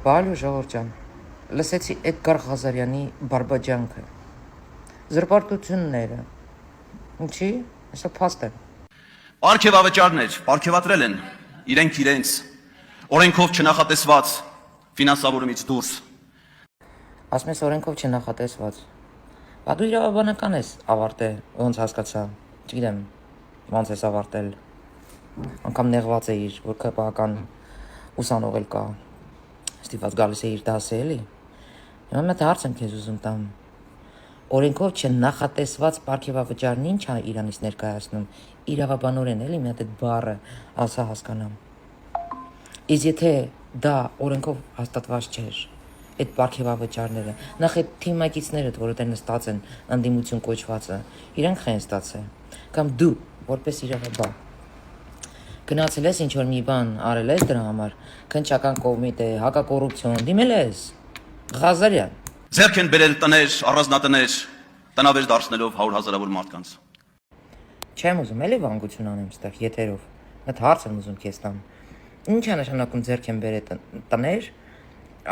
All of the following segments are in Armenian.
Բալու ժողովուրդ ջան, լսեցի Էդգար Ղազարյանի բարբաջանքը, զրպարտությունները, ինչի, հեսա փաստ եմ։ Պարգևավճարներ պարգևատրել են իրենք իրենց օրենքով չնախատեսված ֆինանսավորումից դուրս։ Ասում ես օրենքով չնախատեսված։ Բա դու իրավաբանական ես ավարտել, ոնց հասկացա, չգիտեմ, ոնց ես ավարտել, անգամ նեղված էիր, որ քպական ուսանող էլ կա, ստիպված գալիս էիր դասը էլի։ Հիմա մեծ հարց եմ քեզ ուզում տամ։ Օրենքով չնախատեսված պարգևավճարն ինչ է Իրանից ներկայացնում, իրավաբանորեն էլի մի հատ այդ բառը ասա հասկանամ։ Իսկ եթե դա օրենքով հաստատված չէր, այդ պարգևավճարները, նախ այդ թիմակիցները, որ դեռ նստած են անդիմություն կոչվածը, իրանք խեն ստացել, կամ դու, որպես իրավաբան, գնացել ես ինչ-որ մի բան արել ես դրա համար, քննչական կոմիտե, հակակոռուպցիոն, դիմել ես, Ղազարյան։ Ձեռք են բերել տներ, առանձնատներ, տնավեր դարձնելով 100,000-ավոր մարդկանց։ Չեմ ուզում էլի վանգություն անեմ ստեղ եթերով, այդ հարց եմ ուզում քեզ տամ։ Ինչ է նշանակում ձեռք են բերել տներ,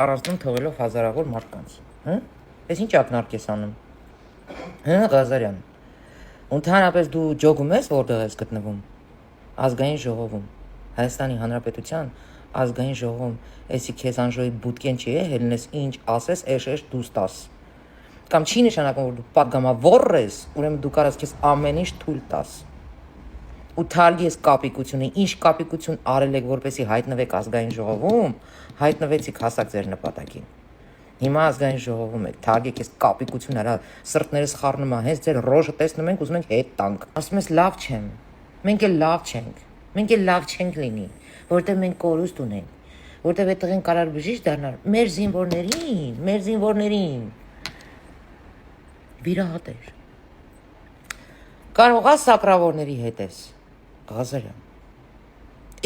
առանձնում թողելով հազարավոր մարդկանց, հա՞։ Ես ինչ ակնարկ ես անում։ Հա, Ղազարյան։ Ընդհանրապես դու ջոգում ես որտեղ ես գտնվում։ Ազգային ժողովում, Հայաստանի Հանրապետության ազգային ժողովում, էսի քեզ անժոյի բուտկեն չի հելնես ինչ ասես, էշ դու ստաս։ Կամ չի նշանակում, որ դու պատգամավոր ես, ուրեմն դու կարաս քեզ ամեն ինչ թույլ տաս։ Ու թարգի ես կապիկությունը, ինչ կապիկություն արել եք, որպեսի հայտնվեք ազգային ժողովում, հայտնվեցիք հասակ ձեր նպատակին։ Հիմա ազգային ժողովում եք, թարգեք ես կապիկություն արա, սրտներս խառնում է, հենց ձեր ռոժը տեսնում ենք, ուզում ենք հետ տանք։ Ասում ես լավ չեմ։ Մենք էլ լավ չենք լինի, որտեղ մենք կորուստ ունենք, որտեղ այդ տղեն կարար բժիշկ դառնալ, մեր զինվորներին, վիրահատեր, կարող ես սակրավորների հետ ես, Ղազարյան,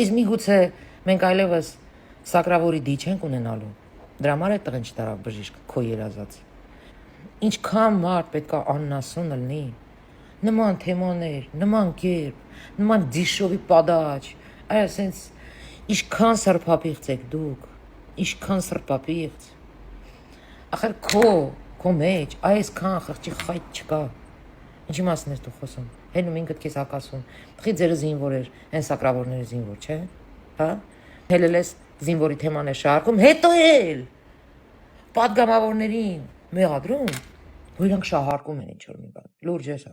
իսկ միգուցե մենք այլևս սակրավորի դի չենք ունենալու, դրա համար այդ տղեն չտարավ բժիշկ, քո երազած, ինչքան մարդ պետք է աննասուն լինի, նման թեմաներ, նման կերպ, նման դիշովի պադաչ, այ ասենց իշքան սրպապիղծ եք դուք, իշքան սրպապիղծ, ախր քո մեջ, այսքան խղճի խայտ չկա, ինչի մասին ես դու խոսում, հենում ինքդ քեզ հակասում, խի ձերը զինվոր էր, հեն սակրավորները զինվոր, չէ, հա, հելել ես զինվորի թեմաներ շարքում, հետո էլ, պատգամավորներին մեղադրում, որ իրանք շահարկում են ինչ-որ մի բան, լուրջ ես